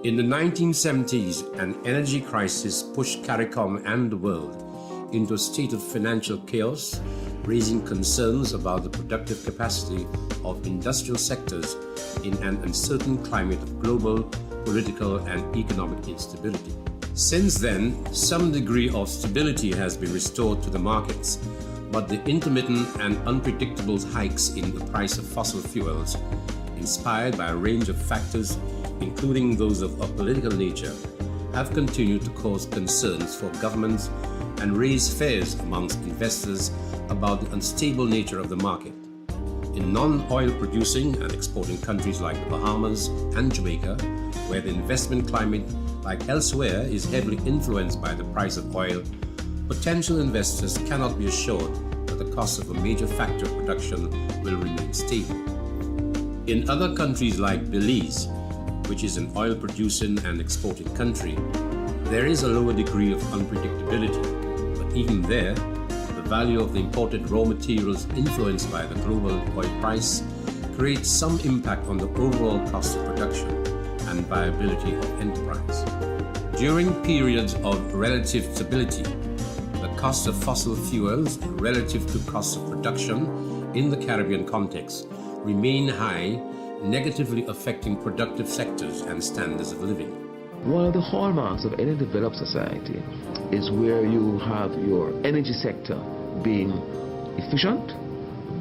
In the 1970s, an energy crisis pushed CARICOM and the world into a state of financial chaos, raising concerns about the productive capacity of industrial sectors in an uncertain climate of global, political, and economic instability. Since then, some degree of stability has been restored to the markets, but the intermittent and unpredictable hikes in the price of fossil fuels, inspired by a range of factors, including those of a political nature, have continued to cause concerns for governments and raise fears amongst investors about the unstable nature of the market. In non-oil producing and exporting countries like the Bahamas and Jamaica, where the investment climate, like elsewhere, is heavily influenced by the price of oil, potential investors cannot be assured that the cost of a major factor of production will remain stable. In other countries like Belize, which is an oil-producing and exporting country, there is a lower degree of unpredictability, but even there, the value of the imported raw materials influenced by the global oil price creates some impact on the overall cost of production and viability of enterprise. During periods of relative stability, the cost of fossil fuels relative to cost of production in the Caribbean context remain high, negatively affecting productive sectors and standards of living. One of the hallmarks of any developed society is where you have your energy sector being efficient,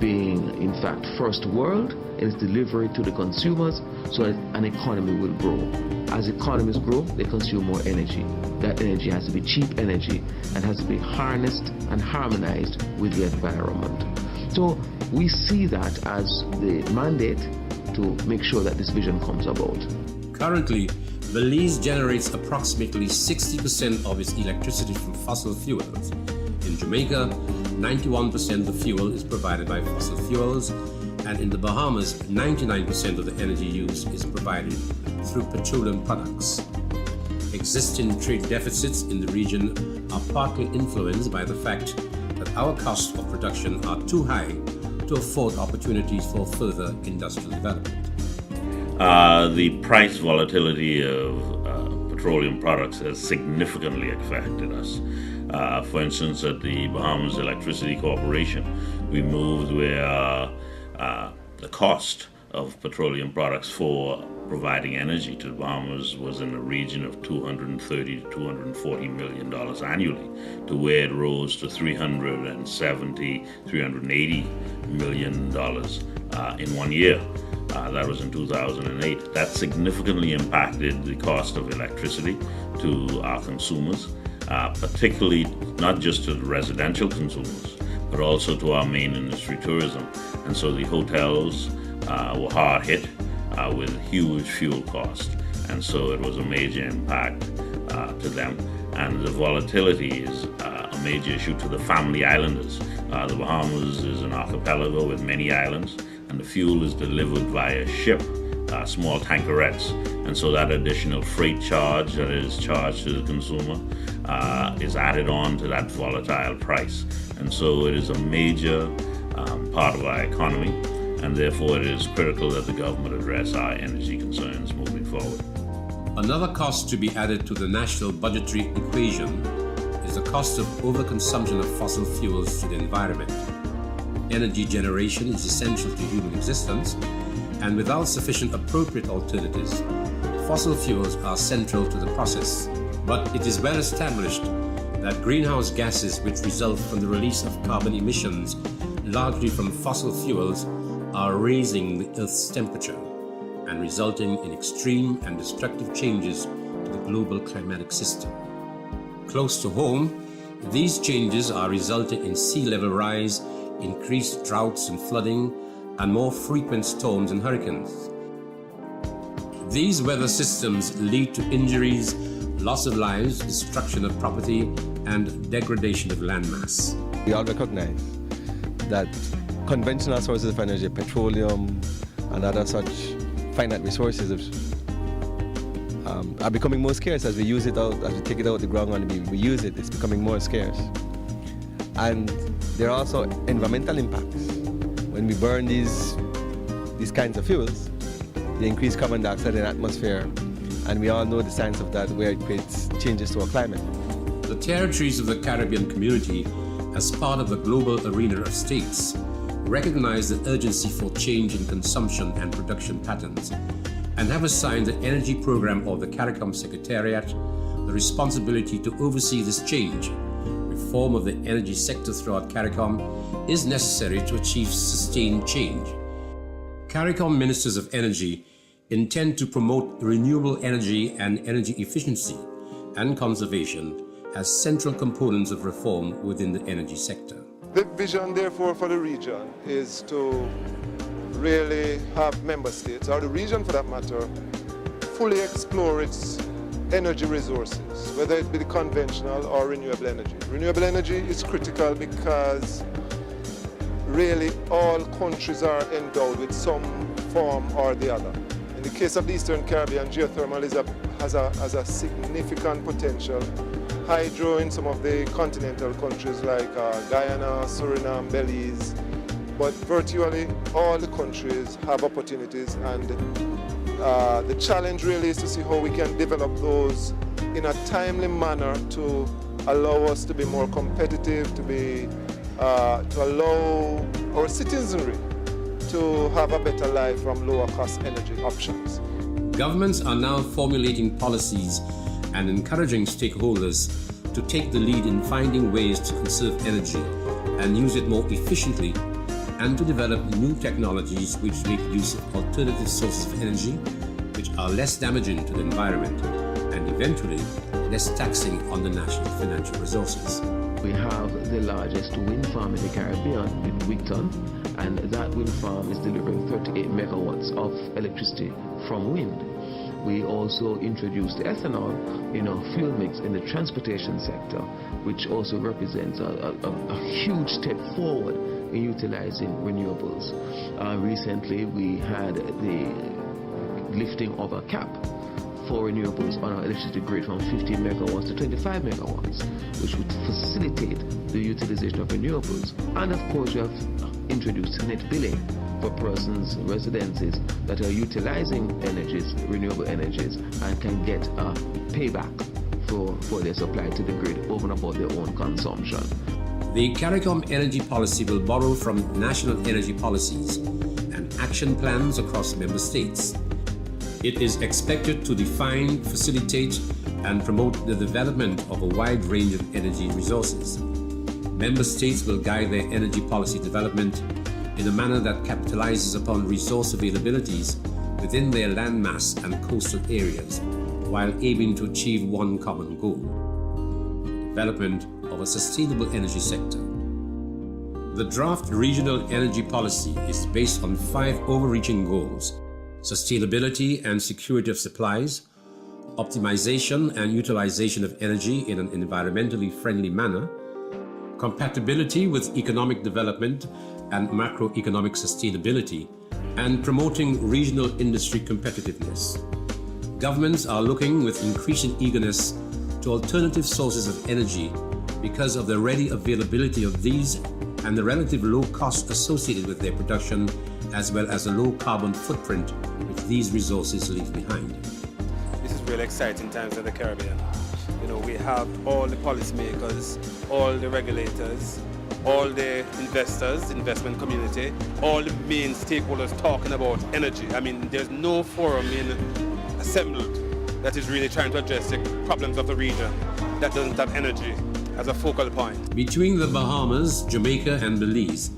being in fact first world in its delivery to the consumers, so that an economy will grow. As economies grow, they consume more energy. That energy has to be cheap energy and has to be harnessed and harmonized with the environment. So we see that as the mandate to make sure that this vision comes about. Currently, Belize generates approximately 60% of its electricity from fossil fuels. In Jamaica, 91% of the fuel is provided by fossil fuels, and in the Bahamas, 99% of the energy used is provided through petroleum products. Existing trade deficits in the region are partly influenced by the fact that our costs of production are too high to afford opportunities for further industrial development. The price volatility of petroleum products has significantly affected us. For instance, at the Bahamas Electricity Corporation, we moved where the cost of petroleum products for providing energy to the Bahamas was in the region of $230 to $240 million annually, to where it rose to $370, $380 million in 1 year. That was in 2008. That significantly impacted the cost of electricity to our consumers, particularly not just to the residential consumers, but also to our main industry, tourism. And so the hotels were hard hit with huge fuel costs. And so it was a major impact to them. And the volatility is a major issue to the family islanders. The Bahamas is an archipelago with many islands, and the fuel is delivered via ship, small tankerettes. And so that additional freight charge that is charged to the consumer is added on to that volatile price. And so it is a major part of our economy, and therefore it is critical that the government address our energy concerns moving forward. Another cost to be added to the national budgetary equation is the cost of overconsumption of fossil fuels to the environment. Energy generation is essential to human existence, and without sufficient appropriate alternatives, fossil fuels are central to the process. But it is well established that greenhouse gases which result from the release of carbon emissions, largely from fossil fuels, are raising the Earth's temperature and resulting in extreme and destructive changes to the global climatic system. Close to home, these changes are resulting in sea level rise, increased droughts and flooding, and more frequent storms and hurricanes. These weather systems lead to injuries, loss of lives, destruction of property, and degradation of landmass. We all recognize that conventional sources of energy, petroleum and other such finite resources, are becoming more scarce as we use it out, as we take it out of the ground and we use it. It's becoming more scarce. And there are also environmental impacts. When we burn these kinds of fuels, they increase carbon dioxide in the atmosphere And we all know the signs of that, where it creates changes to our climate. The territories of the Caribbean community, as part of the global arena of states, recognize the urgency for change in consumption and production patterns, and have assigned the Energy Program of the CARICOM Secretariat the responsibility to oversee this change. Reform of the energy sector throughout CARICOM is necessary to achieve sustained change. CARICOM Ministers of Energy intend to promote renewable energy and energy efficiency and conservation as central components of reform within the energy sector. The vision, therefore, for the region is to really have member states, or the region for that matter, fully explore its energy resources, whether it be the conventional or renewable energy. Renewable energy is critical because really all countries are endowed with some form or the other. In the case of the Eastern Caribbean, geothermal has a significant potential. Hydro in some of the continental countries like Guyana, Suriname, Belize, but virtually all the countries have opportunities, and the challenge really is to see how we can develop those in a timely manner to allow us to be more competitive, to allow our citizenry to have a better life from lower cost energy options. Governments are now formulating policies and encouraging stakeholders to take the lead in finding ways to conserve energy and use it more efficiently, and to develop new technologies which make use of alternative sources of energy which are less damaging to the environment and eventually less taxing on the national financial resources. We have the largest wind farm in the Caribbean in Wigton, and that wind farm is delivering 38 megawatts of electricity from wind. We also introduced ethanol in our fuel mix in the transportation sector, which also represents a huge step forward in utilizing renewables. Recently, we had the lifting of a cap for renewables on our electricity grid from 15 megawatts to 25 megawatts, which would facilitate the utilization of renewables. And of course, we have introduced net billing for persons, residences that are utilizing energies, renewable energies, and can get a payback for their supply to the grid over and above their own consumption. The CARICOM energy policy will borrow from national energy policies and action plans across member states. It is expected to define, facilitate, and promote the development of a wide range of energy resources. Member states will guide their energy policy development in a manner that capitalizes upon resource availabilities within their landmass and coastal areas, while aiming to achieve one common goal: development of a sustainable energy sector. The draft regional energy policy is based on 5 overreaching goals: sustainability and security of supplies, optimization and utilization of energy in an environmentally friendly manner, compatibility with economic development and macroeconomic sustainability, and promoting regional industry competitiveness. Governments are looking with increasing eagerness to alternative sources of energy because of the ready availability of these and the relative low cost associated with their production, as well as the low carbon footprint which these resources leave behind. This is really exciting times in the Caribbean. You know, we have all the policymakers, all the regulators, all the investors, investment community, all the main stakeholders talking about energy. I mean, there's no forum assembled that is really trying to address the problems of the region that doesn't have energy as a focal point. Between the Bahamas, Jamaica, and Belize,